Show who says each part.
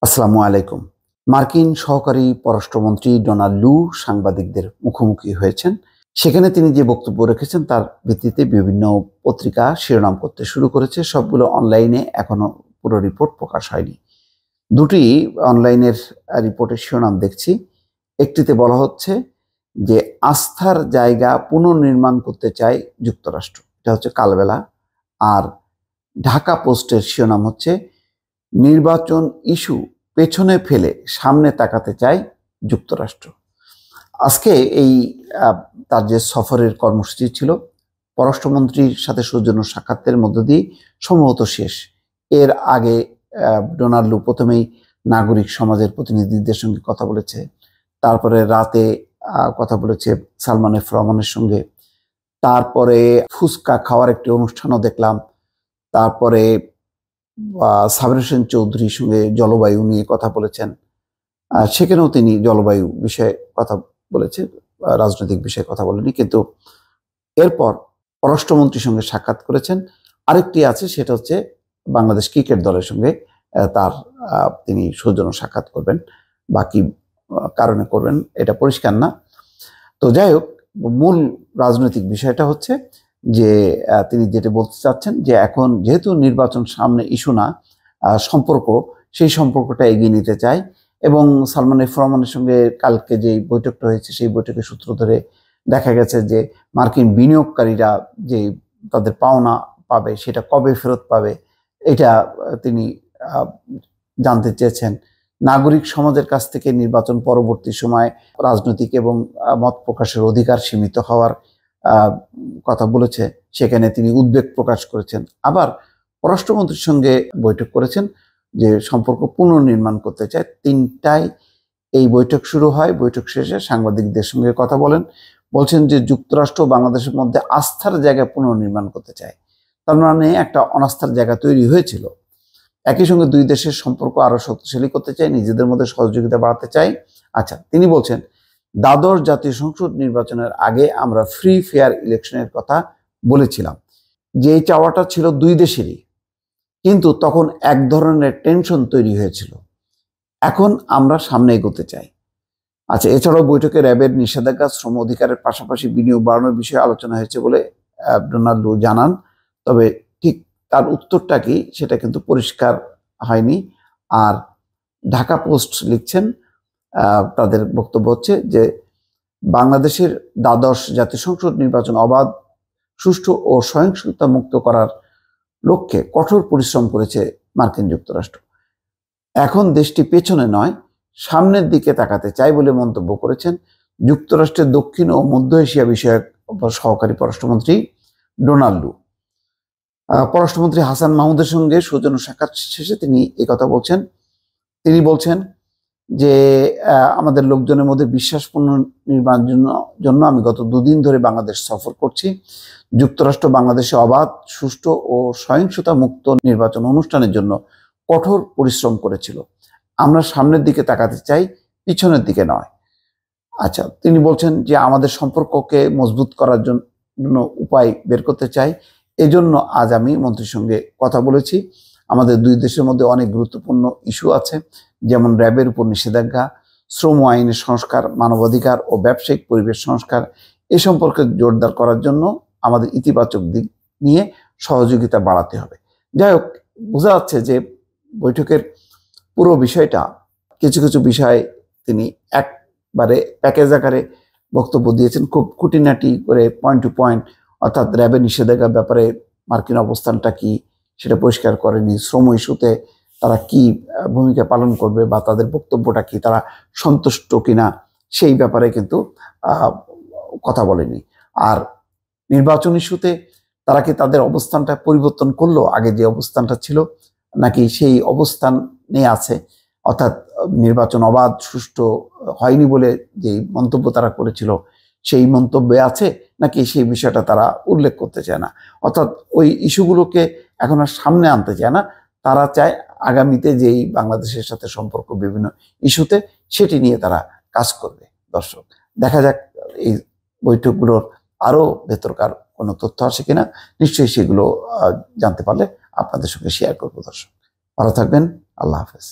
Speaker 1: আসসালামু আলাইকুম। মার্কিন সহকারী পররাষ্ট্রমন্ত্রী ডোনাল্ড লু সাংবাদিকদের মুখোমুখি হয়েছেন। সেখানে তিনি যে বক্তব্য রেখেছেন তার ভিত্তিতে বিভিন্ন পত্রিকা শিরোনাম করতে শুরু করেছে। সবগুলো অনলাইনে এখনো পুরো রিপোর্ট প্রকাশ হয়নি। দুটি অনলাইনের রিপোর্টের শিরোনাম দেখছি। একটিতে বলা হচ্ছে যে আস্থার জায়গা পুনর্নির্মাণ করতে চায় যুক্তরাষ্ট্র। এটা হচ্ছে কালবেলা। আর ঢাকা পোস্টের শিরোনাম হচ্ছে নির্বাচন ইস্যু পেছনে ফেলে সামনে তাকাতে চায় যুক্তরাষ্ট্র। আজকে এই তার যে সফরের কর্মসূচি ছিল পররাষ্ট্রমন্ত্রীর সাথে সৌজন্য সাক্ষাতের মধ্য দিয়ে সম্ভবত শেষ। এর আগে ডোনাল্ড লু প্রথমেই নাগরিক সমাজের প্রতিনিধিদের সঙ্গে কথা বলেছে, তারপরে রাতে কথা বলেছে সালমান এফ রহমানের সঙ্গে, তারপরে ফুচকা খাওয়ার একটি অনুষ্ঠানও দেখলাম, তারপরে সাবির হোসেন চৌধুরীর সঙ্গে জলবায়ু নিয়ে কথা বলেছেন। সেখানেও তিনি জলবায়ু বিষয়ে কথা বলেছে, রাজনৈতিক বিষয়ে কথা বলেনি। কিন্তু এরপর পররাষ্ট্রমন্ত্রীর সঙ্গে সাক্ষাৎ করেছেন। আরেকটি আছে, সেটা হচ্ছে বাংলাদেশ ক্রিকেট দলের সঙ্গে তার তিনি সৌজন্য সাক্ষাৎ করবেন। বাকি কারণে করবেন এটা পরিষ্কার না। তো যাই হোক, মূল রাজনৈতিক বিষয়টা হচ্ছে যে তিনি যেটা বলতে চাচ্ছেন যে এখন যেহেতু নির্বাচন সামনে ইস্যু না, সম্পর্ক, সেই সম্পর্কটা এগিয়ে নিতে চায়। এবং সালমান এফ রহমানের সঙ্গে কালকে যে বৈঠকটা হয়েছে সেই বৈঠকের সূত্র ধরে দেখা গেছে যে মার্কিন বিনিয়োগকারীরা যে তাদের পাওনা পাবে সেটা কবে ফেরত পাবে এটা তিনি জানতে চেয়েছেন। নাগরিক সমাজের কাছ থেকে নির্বাচন পরবর্তী সময় রাজনৈতিক এবং মত প্রকাশের অধিকার সীমিত হওয়ার কথা বলেছে, সেখানে তিনি উদ্বেগ প্রকাশ করেছেন। আবার পররাষ্ট্রমন্ত্রীর সঙ্গে বৈঠক করেছেন যে সম্পর্ক পুনর্নির্মাণ করতে চায়। তিনটায় এই বৈঠক শুরু হয়। বৈঠক শেষে সাংবাদিকদের সঙ্গে কথা বলছেন যে যুক্তরাষ্ট্র বাংলাদেশের মধ্যে আস্থার জায়গা পুনর্নির্মাণ করতে চায়। তার মানে একটা অনাস্থার জায়গা তৈরি হয়েছিল। একই সঙ্গে দুই দেশের সম্পর্ক আরো শক্তিশালী করতে চায়, নিজেদের মধ্যে সহযোগিতা বাড়াতে চায়। আচ্ছা, তিনি বলছেন দ্বাদশ জাতীয় সংসদ নির্বাচনের আগে আমরা ফ্রি ফেয়ার ইলেকশনের কথা বলেছিলাম, যে চাওয়াটা ছিল দুই দেশেরই, কিন্তু তখন এক ধরনের টেনশন তৈরি হয়েছিল। এখন আমরা সামনে এগোতে চাই। আচ্ছা, এছাড়াও বৈঠকে র্যাবের নিষেধাজ্ঞা, শ্রম অধিকারের পাশাপাশি বিনিয়োগ বাড়ানোর বিষয়ে আলোচনা হয়েছে বলে ডোনাল্ড লু জানান। তবে ঠিক তার উত্তরটা কি সেটা কিন্তু পরিষ্কার হয়নি। আর ঢাকা পোস্ট লিখছেন, তাদের বক্তব্য হচ্ছে যে বাংলাদেশের দ্বাদশ জাতীয় সংসদ নির্বাচন অবাধ, সুষ্ঠু ও সহিংসতা মুক্ত করার লক্ষ্যে কঠোর পরিশ্রম করেছে মার্কিন যুক্তরাষ্ট্র। এখন দেশটি পেছনে নয়, সামনের দিকে তাকাতে চায় বলে মন্তব্য করেছেন যুক্তরাষ্ট্রের দক্ষিণ ও মধ্য এশিয়া বিষয়ক সহকারী পররাষ্ট্রমন্ত্রী ডোনাল্ড লু। পররাষ্ট্রমন্ত্রী হাসান মাহমুদের সঙ্গে সৌজন্য সাক্ষাৎ শেষে তিনি এই কথা বলছেন। তিনি বলছেন যে আমাদের লোকজনের মধ্যে বিশ্বাসপূর্ণ নির্বাচনের জন্য আমি গত দুদিন ধরে বাংলাদেশ সফর করছি। যুক্তরাষ্ট্র বাংলাদেশে অবাধ, সুষ্ঠু ও সহিংসতা মুক্ত নির্বাচন অনুষ্ঠানের জন্য কঠোর পরিশ্রম করেছিল। আমরা সামনের দিকে তাকাতে চাই, পিছনের দিকে নয়। আচ্ছা, তিনি বলছেন যে আমাদের সম্পর্ককে মজবুত করার জন্য উপায় বের করতে চাই। এজন্য আজ আমি মন্ত্রীর সঙ্গে কথা বলেছি। আমাদের দুই দেশের মধ্যে অনেক গুরুত্বপূর্ণ ইস্যু আছে, যেমন র্যাবের উপর নিষেধাজ্ঞা, শ্রম আইনের সংস্কার, মানবাধিকার ও ব্যবসায়িক পরিবেশ সংস্কার। এ সম্পর্কে জোরদার করার জন্য আমাদের ইতিবাচক দিক নিয়ে সহযোগিতা বাড়াতে হবে। যাই হোক, বোঝা যাচ্ছে যে বৈঠকের পুরো বিষয়টা কিছু কিছু বিষয় তিনি একবারে প্যাকেজ আকারে বক্তব্য দিয়েছেন, খুব খুঁটিনাটি করে, পয়েন্ট টু পয়েন্ট। অর্থাৎ র্যাবের নিষেধাজ্ঞার ব্যাপারে মার্কিন অবস্থানটা কি সেটা পরিষ্কার করেনি। শ্রম ইস্যুতে তারা কি ভূমিকা পালন করবে বা তাদের বক্তব্যটা কি, তারা সন্তুষ্ট কিনা সেই ব্যাপারে কিন্তু কথা বলেনি। আর নির্বাচন ইস্যুতে তারা কি তাদের অবস্থানটা পরিবর্তন করলো, আগে যে অবস্থানটা ছিল, নাকি সেই অবস্থান নিয়ে আছে? অর্থাৎ নির্বাচন অবাধ, সুষ্ঠু হয়নি বলে যে মন্তব্য তারা করেছিল সেই মন্তব্যে আছে, নাকি সেই বিষয়টা তারা উল্লেখ করতে চায় না। অর্থাৎ ওই ইস্যুগুলোকে এখন আর সামনে আনতে চায় না। তারা চায় আগামীতে যেই বাংলাদেশের সাথে সম্পর্ক বিভিন্ন ইস্যুতে, সেটি নিয়ে তারা কাজ করবে। দর্শক, দেখা যাক এই বৈঠকগুলোর আরো ভেতরকার কোনো তথ্য আসে কিনা। নিশ্চয়ই সেগুলো জানতে পারলে আপনাদের সঙ্গে শেয়ার করবো। দর্শক, ভালো থাকবেন। আল্লাহ হাফেজ।